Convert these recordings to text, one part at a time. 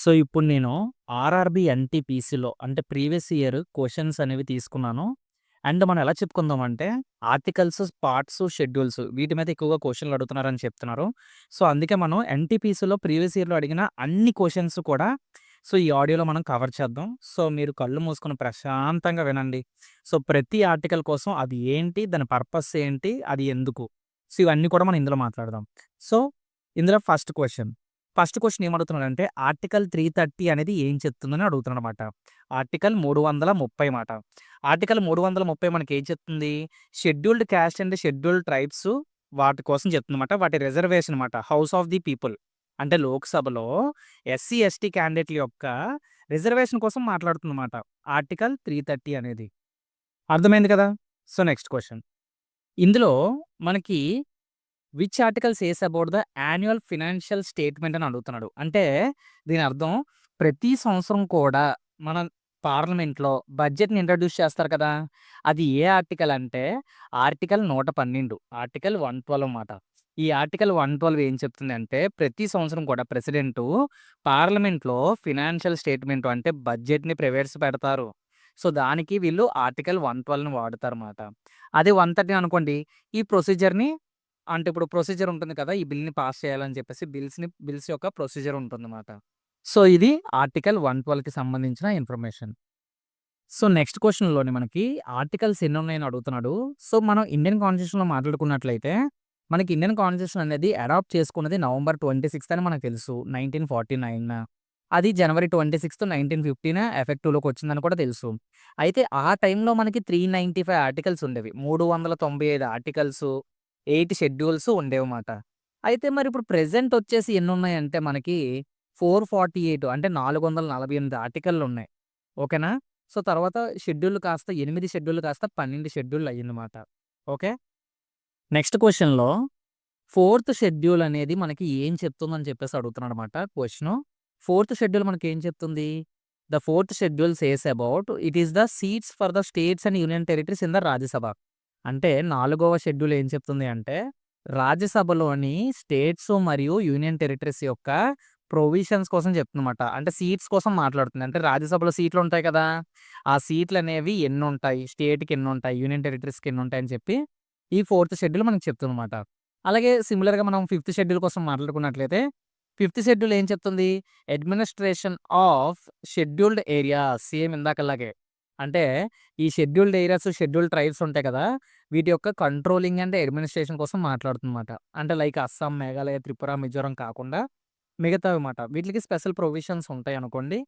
So, ఇప్పుడు నేను RRB ఎన్‌టీపీసీలో అంటే ప్రీవియస్ ఇయర్ క్వెషన్స్ అనేవి తీసుకున్నాను. అండ్ మనం ఎలా చెప్పుకుందామంటే ఆర్టికల్స్, పార్ట్స్, షెడ్యూల్స్ వీటి మీద ఎక్కువగా క్వెషన్‌లు అడుగుతున్నారని చెప్తున్నారు. సో, అందుకే మనం ఎన్‌టీపీసీలో ప్రీవియస్ ఇయర్‌లో అడిగిన అన్ని క్వెషన్స్ కూడా ఈ ఆడియోలో మనం కవర్ చేద్దాం. సో, మీరు కళ్ళు మూసుకొని ప్రశాంతంగా వినండి. సో, ప్రతి ఆర్టికల్ కోసం అది ఏంటి? దాని పర్పస్ ఏంటి? అది ఎందుకు? సో, ఇవన్నీ కూడా మనం ఇందులో మాట్లాడదాం. సో, ఇందులో ఫస్ట్ క్వెషన్ ఏమడుగుతున్నాడంటే ఆర్టికల్ 330 అనేది ఏం చెప్తుందని అడుగుతున్నాడనమాట. ఆర్టికల్ 330 మాట. ఆర్టికల్ 330 మనకేం చెప్తుంది? Scheduled cost and scheduled tribes వాటి కోసం చెప్తుందన్నమాట. వాటి రిజర్వేషన్ మాట. హౌస్ ఆఫ్ ది పీపుల్ అంటే లోక్‌సభలో ఎస్సీ, ఎస్టీ క్యాండిడేట్‌ల యొక్క రిజర్వేషన్ కోసం మాట్లాడుతుందన్నమాట. ఆర్టికల్ 330 అనేది. అర్థమైంది కదా! So, next question. ఇందులో మనకి which article says about the annual financial statement అని అడుగుతున్నాడు. అంటే దీని అర్థం ప్రతి సంవత్సరం కూడా మన పార్లమెంట్‌లో బడ్జెట్‌ని ఇంట్రొడ్యూస్ చేస్తారు కదా! అది ఏ ఆర్టికల్ అంటే ఆర్టికల్ 112 ఆర్టికల్ 112 మాట. ఈ ఆర్టికల్ 112 ఏం చెప్తుందంటే ప్రతి సంవత్సరం కూడా ప్రెసిడెంటు పార్లమెంట్‌లో ఫినాన్షియల్ స్టేట్మెంట్ అంటే బడ్జెట్‌ని ప్రవేశపెడతారు. సో, దానికి వీళ్ళు ఆర్టికల్ 112ని వాడుతారుమాట. అదే 130 అనుకోండి ఈ ప్రొసీజర్‌ని అంటే ఇప్పుడు ప్రొసీజర్ ఉంటుంది కదా! ఈ బిల్‌ని పాస్ చేయాలని చెప్పేసి బిల్స్ యొక్క ప్రొసీజర్ ఉంటుందన్నమాట. సో, ఇది ఆర్టికల్ 112కి సంబంధించిన ఇన్ఫర్మేషన్. సో, నెక్స్ట్ క్వెషన్‌లోని మనకి ఆర్టికల్స్ ఎన్నున్నాయని అడుగుతున్నాడు. సో, మనం ఇండియన్ కాన్స్టిట్యూషన్‌లో మాట్లాడుకున్నట్లయితే, మనకి ఇండియన్ కాన్స్టిట్యూషన్ అనేది అడాప్ట్ చేసుకున్నది నవంబర్ 26 అని మనకు తెలుసు. 1949 అది జనవరి 26, 1915 ఎఫెక్టివ్‌లోకి వచ్చిందని కూడా తెలుసు. అయితే ఆ టైంలో మనకి 395 ఆర్టికల్స్ ఉండేవి. 395 ఆర్టికల్స్, 8 షెడ్యూల్స్ ఉండేవిమాట. అయితే మరి ఇప్పుడు ప్రెజెంట్ వచ్చేసి ఎన్నున్నాయంటే మనకి 448 అంటే 448 ఆర్టికల్లున్నాయి. ఓకేనా? సో, తర్వాత షెడ్యూల్‌లు కాస్త 8 షెడ్యూల్‌లు కాస్త 12 షెడ్యూల్‌లు అయ్యిందమాట. ఓకే. నెక్స్ట్ క్వెషన్‌లో ఫోర్త్ షెడ్యూల్ అనేది మనకి ఏం చెప్తుందని చెప్పేసి అడుగుతున్నాడన్నమాట క్వెషను. ఫోర్త్ షెడ్యూల్ మనకేం చెప్తుంది? The fourth schedule says about it is the seats for the states and union territories in the Rajya Sabha. అంటే నాలుగవ షెడ్యూల్ ఏం చెప్తుంది అంటే రాజ్యసభలోని స్టేట్స్ మరియు యూనియన్ టెరిటరీస్ యొక్క ప్రొవిషన్స్ కోసం చెప్తుందన్నమాట. అంటే సీట్స్ కోసం మాట్లాడుతుంది. అంటే రాజ్యసభలో సీట్లుంటాయి కదా! ఆ సీట్లనేవి ఎన్నుంటాయి? స్టేట్‌కి ఎన్నుంటాయి? యూనియన్ టెరిటరీస్‌కి ఎన్నుంటాయని చెప్పి ఈ ఫోర్త్ షెడ్యూల్ మనకు చెప్తుందన్నమాట. అలాగే సిమిలర్‌గా మనం ఫిఫ్త్ షెడ్యూల్ కోసం మాట్లాడుకున్నట్లయితే, ఫిఫ్త్ షెడ్యూల్ ఏం చెప్తుంది? Administration of scheduled areas same ఇందాకలాగే. అంటే ఈ షెడ్యూల్డ్ ఏరియాస్, షెడ్యూల్డ్ ట్రైబ్స్ ఉంటాయి కదా! వీటి యొక్క కంట్రోలింగ్ అండ్ అడ్మినిస్ట్రేషన్ కోసం మాట్లాడుతుందన్నమాట. అంటే లైక్ అస్సాం, మేఘాలయ, త్రిపుర, మిజోరం కాకుండా మిగతావిమాట. వీటిలికి స్పెషల్ ప్రొవిషన్స్ ఉంటాయనుకోండి.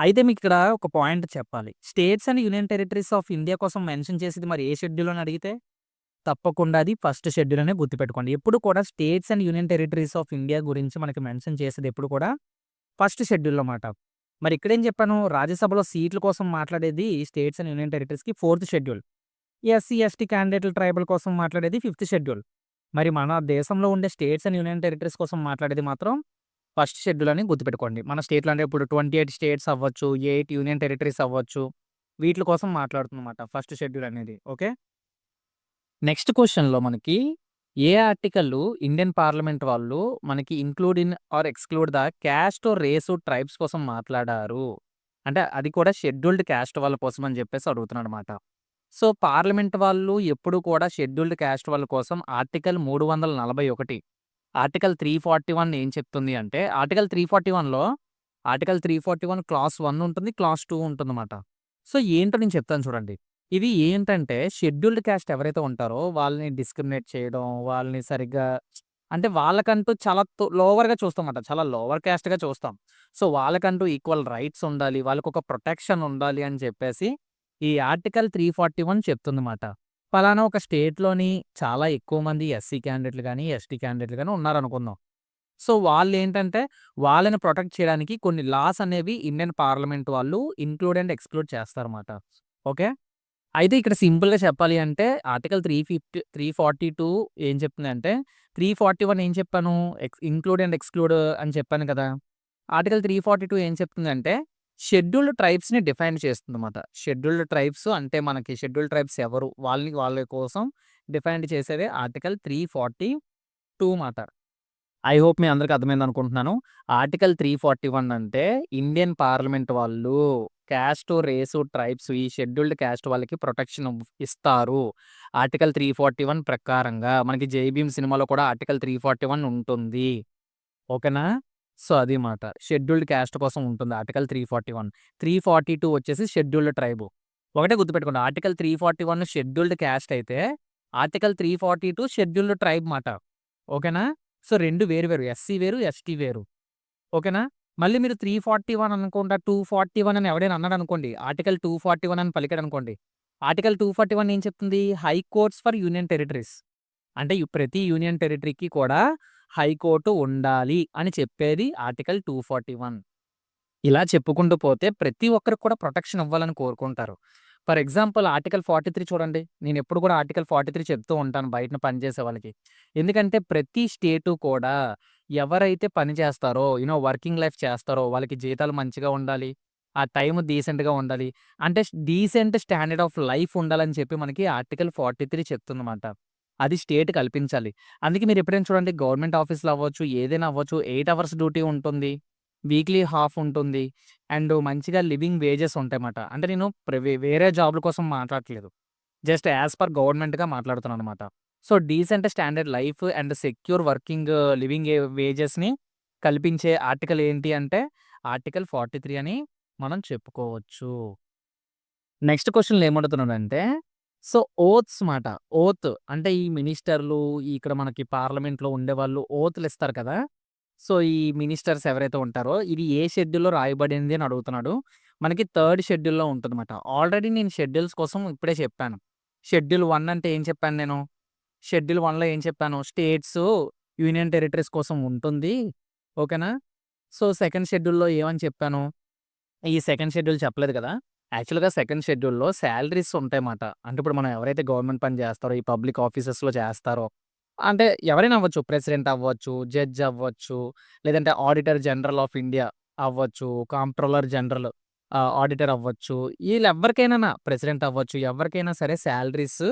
అయితే మీకిక్కడ ఒక పాయింట్ చెప్పాలి. States and union territories of India కోసం మెన్షన్ చేసేది మరి ఏ షెడ్యూల్ అని అడిగితే? తప్పకుండా అది ఫస్ట్ షెడ్యూల్ అనే గుర్తుపెట్టుకోండి. ఎప్పుడు కూడా states and union territories of India గురించి మనకి మెన్షన్ చేసేది ఎప్పుడు కూడా ఫస్ట్ షెడ్యూల్‌లో మాట. మరి ఇక్కడేం చెప్పాను రాజ్యసభలో సీట్ల కోసం మాట్లాడేది స్టేట్స్ అండ్ యూనియన్ టెరిటరీస్‌కి ఫోర్త్ షెడ్యూల్. ఎస్సీ, ఎస్టీ క్యాండిడేట్‌ల ట్రైబల్ కోసం మాట్లాడేది ఫిఫ్త్ షెడ్యూల్. మరి మన దేశంలో ఉండే స్టేట్స్ అండ్ యూనియన్ టెరిటరీస్ కోసం మాట్లాడేది మాత్రం ఫస్ట్ షెడ్యూల్ అని గుర్తుపెట్టుకోండి. మన స్టేట్‌లో అంటే ఇప్పుడు 28 స్టేట్స్ అవ్వచ్చు, 8 యూనియన్ టెరిటరీస్ అవ్వచ్చు. వీట్లి కోసం మాట్లాడుతుందన్నమాట ఫస్ట్ షెడ్యూల్ అనేది. ఓకే. నెక్స్ట్ క్వెషన్‌లో మనకి ఏ ఆర్టికల్లు ఇండియన్ పార్లమెంట్ వాళ్ళు మనకి include in or exclude the caste, race, tribes కోసం మాట్లాడారు. అంటే అది కూడా షెడ్యూల్డ్ క్యాస్ట్ వాళ్ళ కోసం అని చెప్పేసి అడుగుతున్నాడన్నమాట. సో, పార్లమెంట్ వాళ్ళు ఎప్పుడు కూడా షెడ్యూల్డ్ క్యాస్ట్ వాళ్ళ కోసం ఆర్టికల్ 341 ఆర్టికల్ 341 ఏం చెప్తుంది అంటే ఆర్టికల్ 341 క్లాస్ 1 ఉంటుంది. క్లాస్ 2 ఉంటుందన్నమాట. సో, ఏంటో నేను చెప్తాను చూడండి. ఇవి ఏంటంటే షెడ్యూల్డ్ క్యాస్ట్ ఎవరైతే ఉంటారో వాళ్ళని డిస్క్రిమినేట్ చేయడం, వాళ్ళని సరిగ్గా అంటే వాళ్ళకంటూ చాలా లోవర్‌గా చూస్తామట. చాలా లోవర్ క్యాస్ట్‌గా చూస్తాం. సో, వాళ్ళకంటూ ఈక్వల్ రైట్స్ ఉండాలి. వాళ్ళకొక ప్రొటెక్షన్ ఉండాలి అని చెప్పేసి ఈ ఆర్టికల్ 341 చెప్తుందన్నమాట. పలానా ఒక స్టేట్‌లోని చాలా ఎక్కువ మంది ఎస్సీ క్యాండిడేట్‌లు గాని, ఎస్టీ క్యాండిడేట్‌లు గాని ఉన్నారనుకుందాం. సో, వాళ్ళేంటంటే వాళ్ళని ప్రొటెక్ట్ చేయడానికి కొన్ని లాస్ అనేవి ఇండియన్ పార్లమెంట్ వాళ్ళు ఇంక్లూడ్ అండ్ ఎక్స్‌క్లూడ్ చేస్తారన్నమాట. ఓకే. అయితే ఇక్కడ సింపుల్‌గా చెప్పాలి అంటే ఆర్టికల్ 342 ఏం చెప్తుందంటే 341 ఏం చెప్పాను? ఇంక్లూడ్ అండ్ ఎక్స్‌క్లూడ్ అని చెప్పాను కదా! ఆర్టికల్ 342 ఏం చెప్తుందంటే షెడ్యూల్డ్ ట్రైబ్స్‌ని డిఫైన్ చేస్తుందన్నమాట. షెడ్యూల్డ్ ట్రైబ్స్ అంటే మనకి షెడ్యూల్డ్ ట్రైబ్స్ ఎవరు? వాళ్ళ కోసం డిఫైన్ చేసేదే ఆర్టికల్ 342 మాట. ఐ హోప్ మీ అందరికి అర్థమైందనుకుంటున్నాను. ఆర్టికల్ 341 అంటే ఇండియన్ పార్లమెంట్ వాళ్ళు క్యాస్ట్, రేసు, ట్రైబ్స్ ఈ షెడ్యూల్డ్ క్యాస్ట్ వాళ్ళకి ప్రొటెక్షన్ ఇస్తారు. ఆర్టికల్ 341 ప్రకారంగా మనకి 'జై భీమ్' సినిమాలో కూడా ఆర్టికల్ 341 ఉంటుంది. ఓకేనా? సో, అది మాట. షెడ్యూల్డ్ క్యాస్ట్ కోసం ఉంటుంది ఆర్టికల్ 341. 342 వచ్చేసి షెడ్యూల్డ్ ట్రైబ్. ఒకటే గుర్తుపెట్టుకోండి. ఆర్టికల్ 341 షెడ్యూల్డ్ క్యాస్ట్ అయితే, ఆర్టికల్ 342 షెడ్యూల్డ్ ట్రైబ్ మాట. ఓకేనా? సో, 2 వేరు వేరు. ఎస్సీ వేరు, ఎస్టీ వేరు. ఓకేనా? మళ్ళీ మీరు 341 అనకుండా 241 అని ఎవడైనా అన్నాడనుకోండి. ఆర్టికల్ 241 అని పలికాడనుకోండి. ఆర్టికల్ 241 ఏం చెప్తుంది? High courts for union territories. అంటే ప్రతి యూనియన్ టెరిటరీకి కూడా హైకోర్టు ఉండాలి అని చెప్పేది ఆర్టికల్ 241. ఇలా చెప్పుకుంటూ పోతే ప్రతి ఒక్కరికి కూడా ప్రొటెక్షన్ ఇవ్వాలని కోరుకుంటారు. ఫర్ ఎగ్జాంపుల్ ఆర్టికల్ 43 చూడండి. నేనెప్పుడు కూడా ఆర్టికల్ 43 చెప్తూ ఉంటాను బయటన పనిచేసే వాళ్ళకి. ఎందుకంటే ప్రతి స్టేటు కూడా ఎవరైతే పని చేస్తారో, వర్కింగ్ లైఫ్ చేస్తారో వాళ్ళకి జీతాలు మంచిగా ఉండాలి. ఆ టైమ్ డీసెంట్‌గా ఉండాలి. అంటే డీసెంట్ స్టాండర్డ్ ఆఫ్ లైఫ్ ఉండాలని చెప్పి మనకి ఆర్టికల్ 43 చెప్తుందన్నమాట. అది స్టేట్ కల్పించాలి. అందుకే మీరు ఎప్పుడైనా చూడండి గవర్నమెంట్ ఆఫీస్‌లో అవ్వచ్చు, ఏదైనా అవ్వచ్చు 8 అవర్స్ డ్యూటీ ఉంటుంది. వీక్లీ హాఫ్ ఉంటుంది. అండ్ మంచిగా లివింగ్ వేజెస్ ఉంటాయన్నమాట. అంటే నేను వేరే జాబ్‌ల కోసం మాట్లాడట్లేదు. జస్ట్ యాస్ పర్ గవర్నమెంట్‌గా మాట్లాడుతున్నానన్నమాట. So, decent standard life and secure working living వేజెస్‌ని కల్పించే ఆర్టికల్ ఏంటి అంటే ఆర్టికల్ 43 అని మనం చెప్పుకోవచ్చు. నెక్స్ట్ క్వెషన్‌లో ఏమడుగుతున్నాడంటే, సో, ఓత్స్ మాట. ఓత్ అంటే ఈ మినిస్టర్‌లు ఇక్కడ మనకి పార్లమెంట్‌లో ఉండేవాళ్ళు ఓత్‌లిస్తారు కదా! సో, ఈ మినిస్టర్స్ ఎవరైతే ఉంటారో ఇది ఏ షెడ్యూల్‌లో రాయబడింది అని అడుగుతున్నాడు. మనకి థర్డ్ షెడ్యూల్‌లో ఉంటదన్నమాట. ఆల్రెడీ నేను షెడ్యూల్స్ కోసం ఇప్పుడే చెప్పాను. షెడ్యూల్ 1 అంటే ఏం చెప్పాను నేను? షెడ్యూల్ 1లో ఏం చెప్పాను? స్టేట్స్, యూనియన్ టెరిటరీస్ కోసం ఉంటుంది. ఓకేనా? సో, సెకండ్ షెడ్యూల్‌లో ఏమని చెప్పాను? ఈ సెకండ్ షెడ్యూల్ చెప్పలేదు కదా! యాక్చువల్‌గా సెకండ్ షెడ్యూల్‌లో సాలరీస్ ఉంటాయన్నమాట. అంటే ఇప్పుడు మనం ఎవరైతే గవర్నమెంట్ పని చేస్తారో, ఈ పబ్లిక్ ఆఫీసెస్‌లో చేస్తారో, అంటే ఎవరైనా అవ్వచ్చు. ప్రెసిడెంట్ అవ్వచ్చు, జడ్జ్ అవ్వచ్చు, లేదంటే ఆడిటర్ జనరల్ ఆఫ్ ఇండియా అవ్వచ్చు, కాంప్ట్రోలర్ జనరల్ ఆడిటర్ అవ్వచ్చు. ఈళ్ళెవ్వరికైనానా ప్రెసిడెంట్ అవ్వచ్చు. ఎవరికైనా సరే సాలరీస్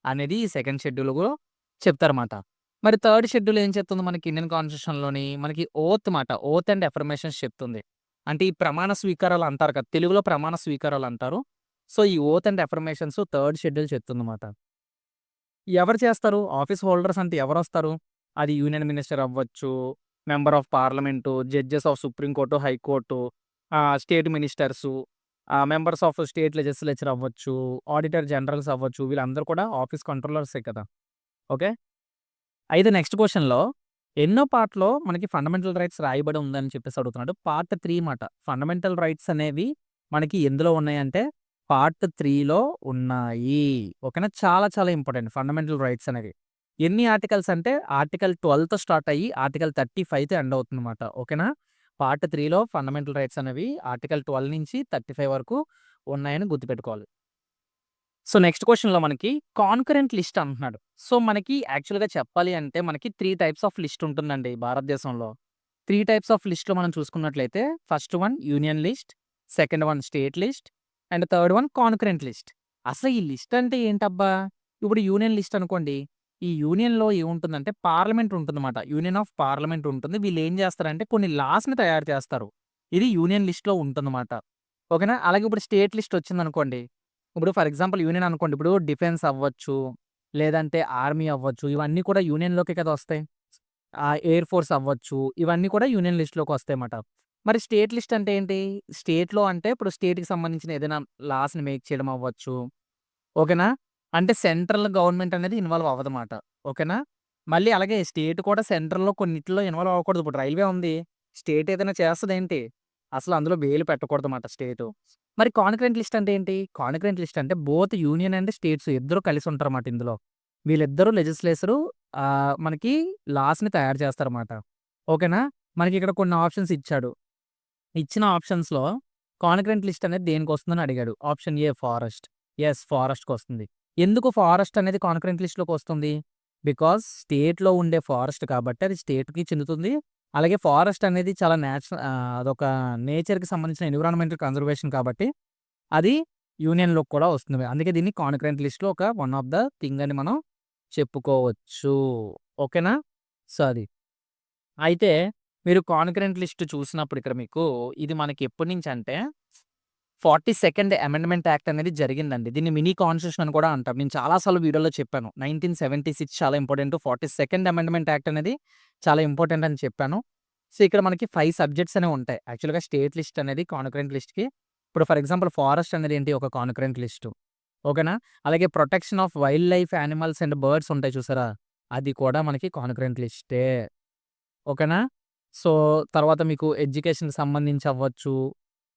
అనేది ఈ సెకండ్ షెడ్యూల్‌లో చెప్తారన్నమాట. మరి థర్డ్ షెడ్యూల్ ఏం చెప్తుంది మనకి ఇండియన్ కాన్స్టిట్యూషన్‌లోని? మనకి ఓత్ మాట. ఓత్ అండ్ అఫర్మేషన్స్ చెప్తుంది. అంటే ఈ ప్రమాణ స్వీకారాలు అంటారు కదా! తెలుగులో ప్రమాణ స్వీకారాలు అంటారు. సో, ఈ oath and affirmations third schedule చెప్తుందన్నమాట. ఎవరు చేస్తారు? ఆఫీస్ హోల్డర్స్ అంటే ఎవరొస్తారు? అది యూనియన్ మినిస్టర్ అవ్వచ్చు, member of parliament, judges of supreme court, high court, state ministers, members of state legislature అవ్వచ్చు, ఆడిటర్ జనరల్స్ అవ్వచ్చు. వీళ్ళందరూ కూడా ఆఫీస్ కంట్రోలర్సే కదా! ఓకే. అయితే నెక్స్ట్ క్వెషన్‌లో ఎన్నో పార్ట్‌లో మనకి ఫండమెంటల్ రైట్స్ రాయబడి ఉందని చెప్పేసి అడుగుతున్నాడు. పార్ట్ 3 మాట. ఫండమెంటల్ రైట్స్ అనేవి మనకి ఎందులో ఉన్నాయంటే పార్ట్ 3లో ఉన్నాయి. ఓకేనా? చాలా చాలా ఇంపార్టెంట్ ఫండమెంటల్ రైట్స్ అనేవి. ఎన్ని ఆర్టికల్స్ అంటే ఆర్టికల్ 12తో స్టార్ట్ అయ్యి ఆర్టికల్ 35తో ఎండ్ అవుతుందన్నమాట. ఓకేనా? పార్ట్ 3లో ఫండమెంటల్ రైట్స్ అనేవి ఆర్టికల్ 12 నుంచి 35 వరకు ఉన్నాయని గుర్తుపెట్టుకోవాలి. సో, నెక్స్ట్ క్వెషన్‌లో మనకి కాన్కరెంట్ లిస్ట్ అంటున్నాడు. సో, మనకి యాక్చువల్‌గా చెప్పాలి అంటే మనకి 3 టైప్స్ ఆఫ్ లిస్ట్ ఉంటుందండి భారతదేశంలో. 3 టైప్స్ ఆఫ్ లిస్ట్‌లో మనం చూసుకున్నట్లయితే first one union list, second one state list and third one concurrent list. అసలు ఈ లిస్ట్ అంటే ఏంటబ్బా? ఇప్పుడు యూనియన్ లిస్ట్ అనుకోండి. ఈ యూనియన్‌లో ఏముంటుందంటే పార్లమెంట్ ఉంటుందన్నమాట. యూనియన్ ఆఫ్ పార్లమెంట్ ఉంటుంది. వీళ్ళు ఏం చేస్తారంటే కొన్ని లాస్‌ని తయారు చేస్తారు. ఇది యూనియన్ లిస్ట్‌లో ఉంటుందన్నమాట. ఓకేనా? అలాగే ఇప్పుడు స్టేట్ లిస్ట్ వచ్చిందనుకోండి. ఇప్పుడు ఫర్ ఎగ్జాంపుల్ యూనియన్ అనుకోండి. ఇప్పుడు డిఫెన్స్ అవ్వచ్చు, లేదంటే ఆర్మీ అవ్వచ్చు. ఇవన్నీ కూడా యూనియన్‌లోకే కదా వస్తాయి. ఎయిర్ ఫోర్స్ అవ్వచ్చు. ఇవన్నీ కూడా యూనియన్ లిస్ట్‌లోకి వస్తాయన్నమాట. మరి స్టేట్ లిస్ట్ అంటే ఏంటి? స్టేట్‌లో అంటే ఇప్పుడు స్టేట్‌కి సంబంధించిన ఏదైనా లాస్‌ని మేక్ చేయడం అవ్వచ్చు. ఓకేనా? అంటే సెంట్రల్ గవర్నమెంట్ అనేది ఇన్వాల్వ్ అవ్వదన్నమాట. ఓకేనా? మళ్ళీ అలాగే స్టేట్ కూడా సెంట్రల్‌లో కొన్నిటిలో ఇన్వాల్వ్ అవ్వకూడదు. ఇప్పుడు రైల్వే ఉంది. స్టేట్ ఏదైనా చేస్తదేంటి? అసలు అందులో వేలు పెట్టకూడదన్నమాట స్టేటు. మరి కాన్కరెంట్ లిస్ట్ అంటే ఏంటి? కాన్కరెంట్ లిస్ట్ అంటే బోత్ యూనియన్ అండ్ స్టేట్స్ ఇద్దరు కలిసి ఉంటారన్నమాట ఇందులో. వీళ్ళిద్దరూ లెజిస్లేచరు మనకి లాస్‌ని తయారు చేస్తారన్నమాట. ఓకేనా? మనకిక్కడ కొన్ని ఆప్షన్స్ ఇచ్చాడు. ఇచ్చిన ఆప్షన్స్‌లో కాన్కరెంట్ లిస్ట్ అనేది దేనికొస్తుందని అడిగాడు. Option A forest. యెస్, ఫారెస్ట్‌కొస్తుంది. ఎందుకు ఫారెస్ట్ అనేది కాన్కరెంట్ లిస్ట్‌లోకొస్తుంది? బికాజ్ స్టేట్‌లో ఉండే ఫారెస్ట్ కాబట్టి అది స్టేట్‌కి చెందుతుంది. అలాగే ఫారెస్ట్ అనేది చాలా అదొక నేచర్‌కి సంబంధించిన ఎన్విరాన్మెంటల్ కన్జర్వేషన్ కాబట్టి అది యూనియన్‌లోకి కూడా వస్తుంది. అందుకే దీన్ని కాన్కరెంట్ లిస్ట్‌లో ఒక వన్ ఆఫ్ ద థింగ్ అని మనం చెప్పుకోవచ్చు. ఓకేనా? సో, అది. అయితే మీరు కాన్కరెంట్ లిస్ట్ చూసినప్పుడు ఇక్కడ మీకు ఇది మనకి ఎప్పటినుంచంటే 42nd అమెండ్మెంట్ యాక్ట్ అనేది జరిగిందండి. దీన్ని మినీ కాన్స్టిట్యూషన్ అని కూడా అంటారు. నేను చాలా సార్లు వీడియోలో చెప్పాను. 1976 చాలా ఇంపార్టెంట్. 42nd అమెండ్మెంట్ యాక్ట్ అనేది చాలా ఇంపార్టెంట్ అని చెప్పాను. సో, ఇక్కడ మనకి 5 సబ్జెక్ట్స్ అనేవి ఉంటాయి. యాక్చువల్‌గా స్టేట్ లిస్ట్ అనేది కాన్కరెంట్ లిస్ట్‌కి ఇప్పుడు ఫర్ ఎగ్జాంపుల్ ఫారెస్ట్ అనేది ఏంటి ఒక కాన్కరెంట్ లిస్టు. ఓకేనా? అలాగే protection of wild life animals and birds ఉంటాయి చూసారా? అది కూడా మనకి కాన్కరెంట్ లిస్టే. ఓకేనా? సో, తర్వాత మీకు ఎడ్యుకేషన్‌కి సంబంధించి అవ్వచ్చు.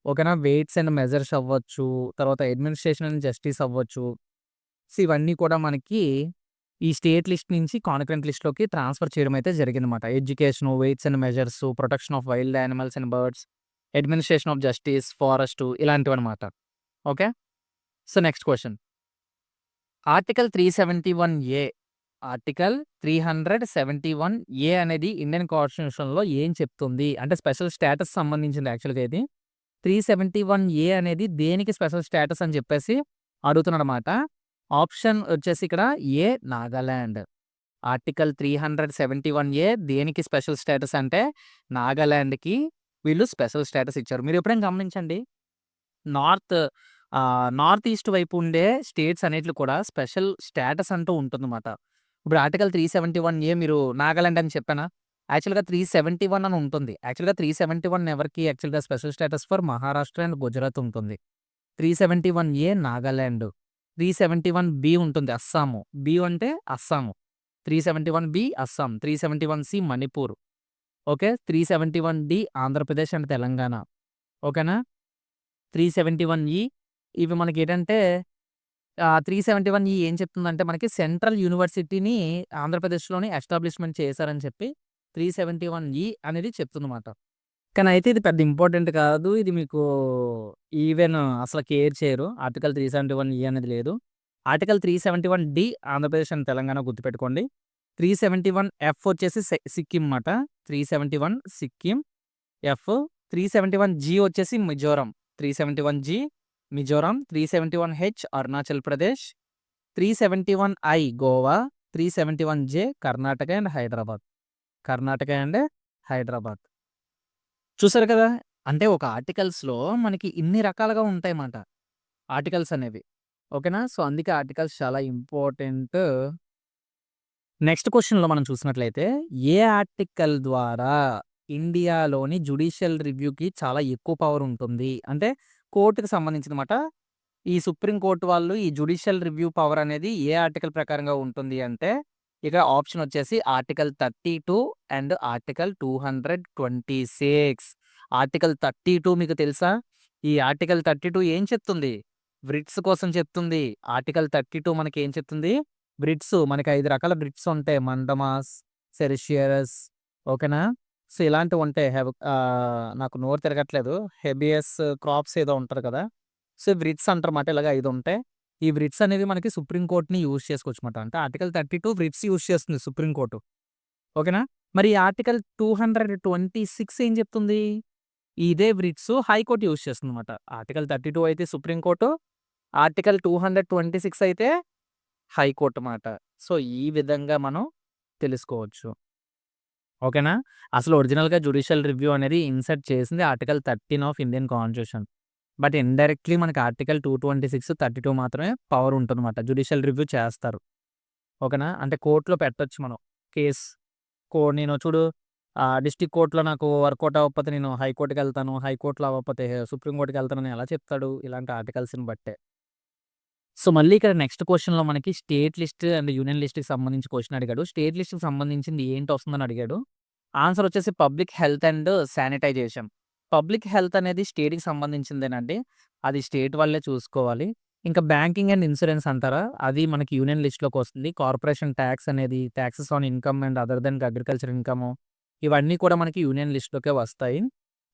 ఓకేనా? వెయిట్స్ అండ్ మెజర్స్ అవ్వచ్చు. తర్వాత అడ్మినిస్ట్రేషన్ అండ్ జస్టిస్ అవ్వచ్చు. సో, ఇవన్నీ కూడా మనకి ఈ స్టేట్ లిస్ట్ నుంచి కాన్కరెంట్ లిస్ట్‌లోకి ట్రాన్స్‌ఫర్ చేయడం అయితే జరిగిందన్నమాట. Education, weights and measures, protection of wild animals and birds, administration of justice, forest ఇలాంటివన్నమాట. Okay. So, next question. Article 371 article 371 అనేది ఇండియన్ కాన్స్టిట్యూషన్‌లో ఏం చెప్తుంది? అంటే స్పెషల్ స్టేటస్ సంబంధించింది యాక్చువల్‌గా ఇది. 371 అనేది దేనికి స్పెషల్ స్టేటస్ అని చెప్పేసి అడుగుతున్నాడనమాట. ఆప్షన్ వచ్చేసి ఇక్కడ ఏ నాగాలాండ్. ఆర్టికల్ 371 దేనికి స్పెషల్ స్టేటస్ అంటే నాగాలాండ్‌కి వీళ్ళు స్పెషల్ స్టేటస్ ఇచ్చారు. మీరు ఎప్పుడైనా గమనించండి. నార్త్ నార్త్ ఈస్ట్ వైపు ఉండే స్టేట్స్ అన్నిట్లు కూడా స్పెషల్ స్టేటస్ అంటూ ఉంటుందన్నమాట. ఇప్పుడు ఆర్టికల్ 371 మీరు నాగాలాండ్ అని చెప్పానా? యాక్చువల్‌గా 371 అని ఉంటుంది. యాక్చువల్‌గా 371 ఎవరికి యాక్చువల్‌గా special status for Maharashtra and Gujarat ఉంటుంది. 371 నాగాలాండ్. 371 ఉంటుంది అస్సాము. బి అంటే అస్సాము. 371 అస్సాం. 371 మణిపూర్. ఓకే. 371 ఆంధ్రప్రదేశ్ అండ్ తెలంగాణ. ఓకేనా? 371 ఇవి మనకేంటంటే 371 ఏం చెప్తుందంటే మనకి సెంట్రల్ యూనివర్సిటీని ఆంధ్రప్రదేశ్‌లోని ఎస్టాబ్లిష్‌మెంట్ చేశారని చెప్పి 371 అనేది చెప్తుందన్నమాట. కానీ అయితే ఇది పెద్ద ఇంపార్టెంట్ కాదు. ఇది మీకు ఈవెన్ అసలు కేర్ చేయరు. ఆర్టికల్ 371 అనేది లేదు. ఆర్టికల్ 371 ఆంధ్రప్రదేశ్ అండ్ తెలంగాణ గుర్తుపెట్టుకోండి. 371 వచ్చేసి సిక్కిం మాట. 371 సిక్కిం ఎఫ్. 371 వచ్చేసి మిజోరం. 371 మిజోరం. 371 అరుణాచల్ ప్రదేశ్. 371 గోవా. 371 కర్ణాటక అండ్ హైదరాబాద్. కర్ణాటక అండ్ హైదరాబాద్. చూసారు కదా! అంటే ఒక ఆర్టికల్స్‌లో మనకి ఇన్ని రకాలుగా ఉంటాయన్నమాట. ఆర్టికల్స్ అనేవి. ఓకేనా? సో, అందుకే ఆర్టికల్స్ చాలా ఇంపార్టెంట్. నెక్స్ట్ క్వెషన్‌లో మనం చూసినట్లయితే, ఏ ఆర్టికల్ ద్వారా ఇండియాలోని జ్యుడిషియల్ రివ్యూకి చాలా ఎక్కువ పవర్ ఉంటుంది? అంటే కోర్ట్‌కి సంబంధించిందన్నమాట. ఈ సుప్రీం కోర్ట్ వాళ్ళు ఈ జ్యుడిషియల్ రివ్యూ పవర్ అనేది ఏ ఆర్టికల్ ప్రకారంగా ఉంటుంది అంటే, ఇక ఆప్షన్ వచ్చేసి ఆర్టికల్ 32 అండ్ ఆర్టికల్ 226. ఆర్టికల్ 32 మీకు తెలుసా? ఈ ఆర్టికల్ 32 ఏం చెప్తుంది? వ్రిట్స్ కోసం చెప్తుంది. ఆర్టికల్ 32 మనకేం చెప్తుంది? వ్రిట్స్ మనకి 5 రకాల వ్రిట్స్ ఉంటాయి. మండమాస్, సెరిషియరస్ ఓకేనా? సో, ఇలాంటివుంటాయి. నాకు నోరు తిరగట్లేదు. హెబియస్ క్రాప్స్ ఏదో ఉంటది కదా! సో, వ్రిట్స్ అంటారన్నమాట. ఇలాగ 5 ఉంటాయి. ఈ వ్రిట్స్ అనేవి మనకి సుప్రీం కోర్ట్‌ని యూజ్ చేసుకోవచ్చమాట. అంటే ఆర్టికల్ 32 వ్రిట్స్ యూజ్ చేస్తుంది సుప్రీం కోర్ట్. ఓకేనా? మరి ఆర్టికల్ 226 ఏం చెప్తుంది? ఇదే వ్రిట్స్ హైకోర్ట్ యూజ్ చేస్తుందన్నమాట. ఆర్టికల్ 32 అయితే సుప్రీం కోర్టు. ఆర్టికల్ 226 అయితే హైకోర్ట్ మాట. సో, ఈ విధంగా మనం తెలుసుకోవచ్చు. ఓకేనా? అసలు ఒరిజినల్‌గా జ్యుడిషియల్ రివ్యూ అనేది ఇన్సర్ట్ చేసింది article 13 of Indian constitution. But indirectly మనకి ఆర్టికల్ 226, 32 మాత్రమే పవర్ ఉంటుందన్నమాట. జ్యుడిషియల్ రివ్యూ చేస్తారు. ఓకేనా? అంటే కోర్ట్‌లో పెట్టొచ్చు మనం కేస్. నేను చూడు డిస్ట్రిక్ట్ కోర్ట్‌లో నాకు వర్కౌట్ అవ్వకపోతే నేను హైకోర్ట్‌కెళ్తాను. హైకోర్ట్‌లో అవ్వకపోతే సుప్రీం కోర్ట్‌కెళ్తానని ఎలా చెప్తాడు? ఇలాంటి ఆర్టికల్స్‌ని బట్టే. సో, మళ్ళీ ఇక్కడ నెక్స్ట్ క్వెషన్‌లో మనకి స్టేట్ లిస్ట్ అండ్ యూనియన్ లిస్ట్‌కి సంబంధించి క్వెషన్ అడిగాడు. స్టేట్ లిస్ట్‌కి సంబంధించింది ఏంటొస్తుందని అడిగాడు. ఆన్సర్ వచ్చేసి public health and sanitisation. Public health అనేది స్టేట్‌కి సంబంధించిందేనండి. అది స్టేట్ వాళ్ళే చూసుకోవాలి. ఇంకా బ్యాంకింగ్ అండ్ ఇన్స్యూరెన్స్ అంటారా? అది మనకి యూనియన్ లిస్ట్‌లోకొస్తుంది. కార్పొరేషన్ టాక్స్ అనేది taxes on income and other than agriculture income ఇవన్నీ కూడా మనకి యూనియన్ లిస్ట్‌లోకే వస్తాయి.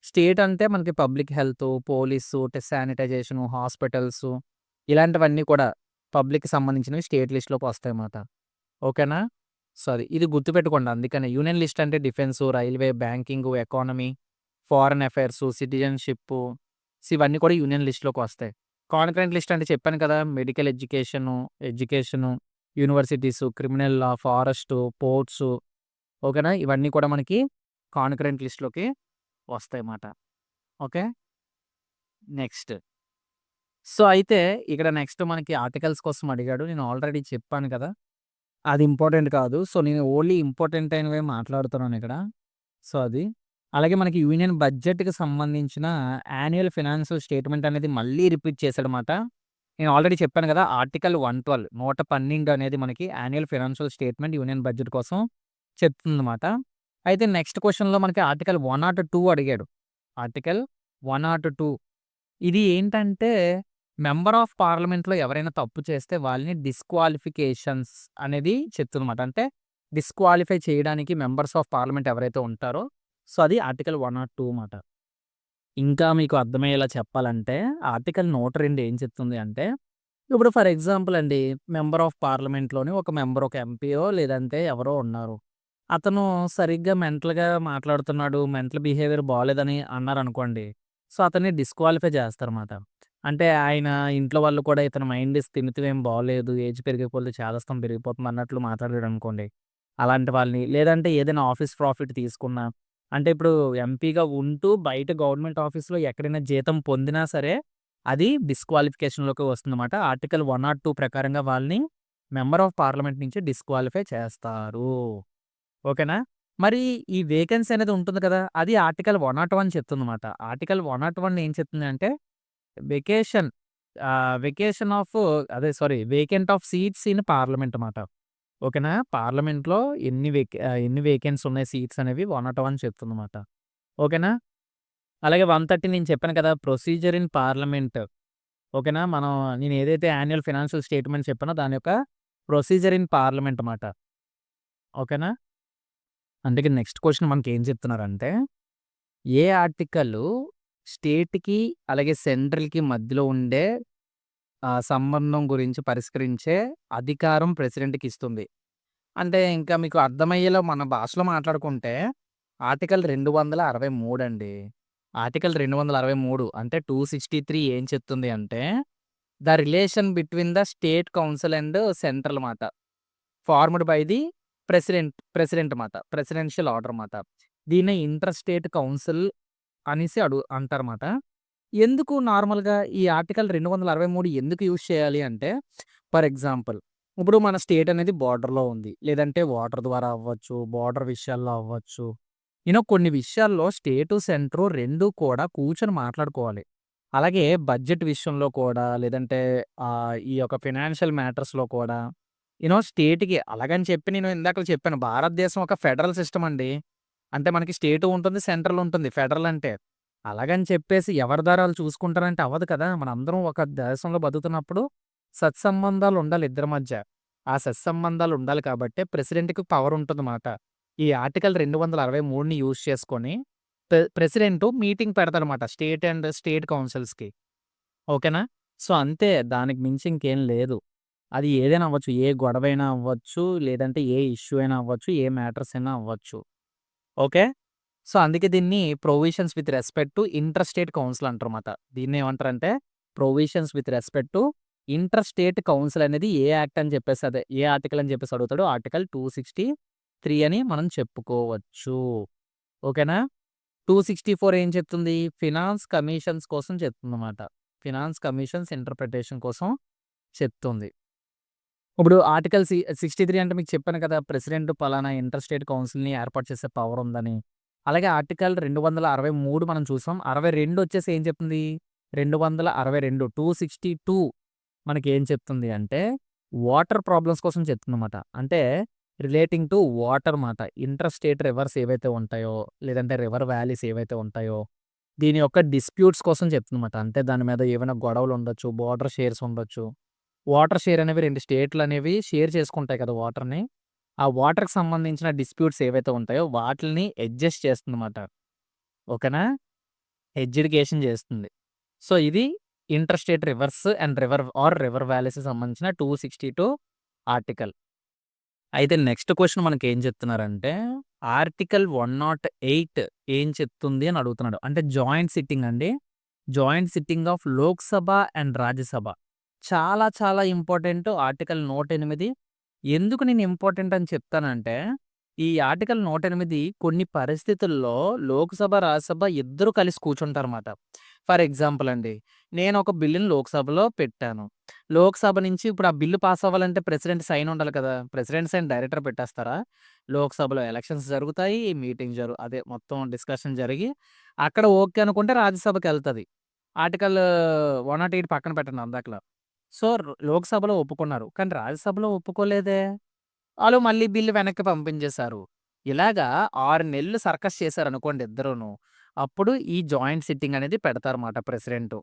స్టేట్ అంటే మనకి public health, police, sanitisation, hospitals ఇలాంటివన్నీ కూడా పబ్లిక్‌కి సంబంధించినవి స్టేట్ లిస్ట్‌లోకి వస్తాయన్నమాట. ఓకేనా? సో, ఇది గుర్తుపెట్టుకోండి. అందుకనే యూనియన్ లిస్ట్ అంటే defence, railway, banking, economy, foreign affairs, citizenship ఇవన్నీ కూడా యూనియన్ లిస్ట్‌లోకి వస్తాయి. కాన్కరెంట్ లిస్ట్ అంటే చెప్పాను కదా! Medical education, universities, criminal law, forest, ports ఓకేనా? ఇవన్నీ కూడా మనకి కాన్కరెంట్ లిస్ట్‌లోకి వస్తాయన్నమాట. ఓకే. నెక్స్ట్. సో, అయితే ఇక్కడ నెక్స్ట్ మనకి ఆర్టికల్స్ కోసం అడిగాడు. నేను ఆల్రెడీ చెప్పాను కదా! అది ఇంపార్టెంట్ కాదు. సో, నేను ఓన్లీ ఇంపార్టెంట్ అయినవే మాట్లాడుతున్నానిక్కడ. సో, అది. అలాగే మనకి యూనియన్ బడ్జెట్‌కి సంబంధించిన యాన్యుయల్ ఫినాన్షియల్ స్టేట్‌మెంట్ అనేది మళ్ళీ రిపీట్ చేశాడన్నమాట. నేను ఆల్రెడీ చెప్పాను కదా! ఆర్టికల్ 112 అనేది మనకి annual financial statement union budget కోసం చెప్తుందన్నమాట. అయితే నెక్స్ట్ క్వెషన్‌లో మనకి ఆర్టికల్ 102 అడిగాడు. ఆర్టికల్ 102 ఇది ఏంటంటే మెంబర్ ఆఫ్ పార్లమెంట్‌లో ఎవరైనా తప్పు చేస్తే వాళ్ళని డిస్‌క్వాలిఫికేషన్స్ అనేది చెప్తుందన్నమాట. అంటే డిస్‌క్వాలిఫై చేయడానికి మెంబర్స్ ఆఫ్ పార్లమెంట్ ఎవరైతే ఉంటారో సో, అది ఆర్టికల్ 102 మాట. ఇంకా మీకు అర్థమయ్యేలా చెప్పాలంటే ఆర్టికల్ 102 ఏం చెప్తుంది అంటే, ఇప్పుడు ఫర్ ఎగ్జాంపుల్ అండి మెంబర్ ఆఫ్ పార్లమెంట్‌లోని ఒక మెంబర్ ఒక ఎంపీయో లేదంటే ఎవరో ఉన్నారు. అతను సరిగ్గా మెంటల్‌గా మాట్లాడుతున్నాడు. మెంటల్ బిహేవియర్ బాలేదని అన్నారనుకోండి. సో, అతన్ని డిస్‌క్వాలిఫై చేస్తారన్నమాట. అంటే ఆయన ఇంట్లో వాళ్ళు కూడా ఇతని మైండ్ స్థిమితం ఏం బాలేదు. ఏజ్ పెరిగే కొద్దీ చాదస్తం పెరిగిపోతుంది అన్నట్లు మాట్లాడాడనుకోండి. అలాంటి వాళ్ళని లేదంటే ఏదైనా ఆఫీస్ ప్రాఫిట్ తీసుకున్నా అంటే ఇప్పుడు ఎంపీగా ఉంటూ బయట గవర్నమెంట్ ఆఫీస్‌లో ఎక్కడైనా జీతం పొందినా సరే అది డిస్‌క్వాలిఫికేషన్‌లోకి వస్తుందన్నమాట. ఆర్టికల్ 102 ప్రకారంగా వాళ్ళని మెంబర్ ఆఫ్ పార్లమెంట్ నుంచి డిస్‌క్వాలిఫై చేస్తారు. ఓకేనా? మరి ఈ వేకెన్సీ అనేది ఉంటుంది కదా! అది ఆర్టికల్ 101 చెప్తుందన్నమాట. ఆర్టికల్ 101 ఏం చెప్తుందంటే vacation vacation of vacant of seats in parliament మాట. ఓకేనా? పార్లమెంట్‌లో ఎన్ని వేకెన్సీ ఉన్నాయి సీట్స్ అనేవి 101 చెప్తుందన్నమాట. ఓకేనా? అలాగే 130 నేను చెప్పాను కదా! Procedure in parliament. ఓకేనా? నేను ఏదైతే యాన్యుయల్ ఫైనాన్షియల్ స్టేట్‌మెంట్ చెప్పానో దాని యొక్క ప్రొసీజర్ ఇన్ పార్లమెంట్ మాట. ఓకేనా? అందుకే నెక్స్ట్ క్వెషన్ మనకేం చెప్తున్నారంటే, ఏ ఆర్టికల్ స్టేట్‌కి అలాగే సెంట్రల్‌కి మధ్యలో ఉండే సంబంధం గురించి పరిష్కరించే అధికారం ప్రెసిడెంట్‌కిస్తుంది. అంటే ఇంకా మీకు అర్థమయ్యేలా మన భాషలో మాట్లాడుకుంటే ఆర్టికల్ 263 అండి. ఆర్టికల్ 263 అంటే 263 ఏం చెప్తుంది అంటే, the relation between the state council and central మాట. ఫార్మ్డ్ బై ది ప్రెసిడెంట్ మాట. ప్రెసిడెన్షియల్ ఆర్డర్ మాట. దీన్నే ఇంటర్ స్టేట్ కౌన్సిల్ అనేసి అంటారమాట. ఎందుకు నార్మల్‌గా ఈ ఆర్టికల్ 263 ఎందుకు యూజ్ చేయాలి అంటే, ఫర్ ఎగ్జాంపుల్ ఇప్పుడు మన స్టేట్ అనేది బోర్డర్‌లో ఉంది. లేదంటే వాటర్ ద్వారా అవ్వచ్చు, బోర్డర్ విషయాల్లో అవ్వచ్చు. కొన్ని విషయాల్లో స్టేటు, సెంట్రు 2 కూడా కూర్చొని మాట్లాడుకోవాలి. అలాగే బడ్జెట్ విషయంలో కూడా లేదంటే ఈ యొక్క ఫైనాన్షియల్ మ్యాటర్స్‌లో కూడా స్టేట్‌కి అలాగని చెప్పి నేను ఇందాకల చెప్పాను. భారతదేశం ఒక ఫెడరల్ సిస్టమ్ అండి. అంటే మనకి స్టేటు ఉంటుంది, సెంట్రల్ ఉంటుంది ఫెడరల్ అంటే. అలాగని చెప్పేసి ఎవరి దారి ఆళ్ళు చూసుకుంటారంటే అవ్వదు కదా! మనందరం ఒక దేశంలో బతుకుతున్నప్పుడు సత్సంబంధాలు ఉండాలి ఇద్దరి మధ్య. ఆ సత్సంబంధాలు ఉండాలి కాబట్టే ప్రెసిడెంట్‌కి పవర్ ఉంటుందన్నమాట. ఈ ఆర్టికల్ 263ని యూజ్ చేసుకొని ప్రెసిడెంటు మీటింగ్ పెడతాడన్నమాట. స్టేట్ కౌన్సిల్స్‌కి. ఓకేనా? సో, అంతే దానికి మించి ఇంకేం లేదు. అది ఏదైనా అవ్వచ్చు. ఏ గొడవైనా అవ్వచ్చు, లేదంటే ఏ ఇష్యూ అయినా అవ్వచ్చు, ఏ మ్యాటర్స్ అయినా అవ్వచ్చు. ఓకే. సో, అందుకే దీన్ని provisions with respect to inter state council అంటారన్నమాట. దీన్నేమంటారంటే provisions with respect to inter state council అనేది ఏ యాక్ట్ అని చెప్పేసి ఏ ఆర్టికల్ అని చెప్పేసి అడుగుతాడు. ఆర్టికల్ 263 అని మనం చెప్పుకోవచ్చు. ఓకేనా? 264 ఏం చెప్తుంది? ఫినాన్స్ కమిషన్స్ కోసం చెప్తుందన్నమాట. ఫినాన్స్ కమిషన్స్ ఇంటర్ప్రిటేషన్ కోసం చెప్తుంది. ఇప్పుడు ఆర్టికల్ 63 అంటే మీకు చెప్పాను కదా! ప్రెసిడెంట్ పలానా ఇంటర్ స్టేట్ కౌన్సిల్‌ని ఏర్పాటు చేసే పవర్ ఉందని. అలాగే ఆర్టికల్ 263 మనం చూసాం. 62 వచ్చేసి ఏం చెప్తుంది? 262 262 మనకేం చెప్తుంది అంటే, వాటర్ ప్రాబ్లమ్స్ కోసం చెప్తుందన్నమాట. అంటే రిలేటింగ్ టు వాటర్ మాట. ఇంటర్ స్టేట్ రివర్స్ ఏవైతే ఉంటాయో, లేదంటే రివర్ వాలీస్ ఏవైతే ఉంటాయో, దీని యొక్క డిస్ప్యూట్స్ కోసం చెప్తుందన్నమాట. అంటే దాని మీద ఏవైనా గొడవలు ఉండొచ్చు, బోర్డర్ షేర్స్ ఉండొచ్చు. వాటర్ షేర్ అనేవి 2 స్టేట్‌లనేవి షేర్ చేసుకుంటాయి కదా! వాటర్‌ని. ఆ వాటర్‌కి సంబంధించిన డిస్ప్యూట్స్ ఏవైతే ఉంటాయో వాటిల్ని అడ్జస్ట్ చేస్తుందన్నమాట. ఓకేనా? ఎడ్యుడికేషన్ చేస్తుంది. సో, ఇది inter state rivers and river వాలీస్‌కి సంబంధించిన 262 ఆర్టికల్. అయితే నెక్స్ట్ క్వెషన్ మనకేం చెప్తున్నారంటే, ఆర్టికల్ 108 ఏం చెప్తుంది అని అడుగుతున్నాడు. అంటే జాయింట్ సిట్టింగ్ అండి. Joint sitting of Lok Sabha and Rajya Sabha. చాలా చాలా ఇంపార్టెంట్ ఆర్టికల్ 108. ఎందుకు నేను ఇంపార్టెంట్ అని చెప్తానంటే, ఈ ఆర్టికల్ 108 కొన్ని పరిస్థితుల్లో లోక్‌సభ, రాజ్యసభ ఇద్దరు కలిసి కూర్చుంటారన్నమాట. ఫర్ ఎగ్జాంపుల్ అండి. నేను ఒక బిల్లుని లోక్‌సభలో పెట్టాను. లోక్‌సభ నుంచి ఇప్పుడు ఆ బిల్లు పాస్ అవ్వాలంటే ప్రెసిడెంట్ సైన్ ఉండాలి కదా! ప్రెసిడెంట్ సైన్ డైరెక్టర్ పెట్టేస్తారా? లోక్‌సభలో ఎలక్షన్స్ జరుగుతాయి. మీటింగ్ అదే మొత్తం డిస్కషన్ జరిగి అక్కడ ఓకే అనుకుంటే రాజ్యసభకెళ్తది. ఆర్టికల్ 108 పక్కన పెట్టండి అందాకల. సో, లోక్‌సభలో ఒప్పుకున్నారు. కానీ రాజ్యసభలో ఒప్పుకోలేదే! ఆళ్ళు మళ్ళీ బిల్లు వెనక్కి పంపించేశారు. ఇలాగా 6 నెలలు సర్కస్ చేశారనుకోండి ఇద్దరూను. అప్పుడు ఈ జాయింట్ సిట్టింగ్ అనేది పెడతారన్నమాట ప్రెసిడెంటు.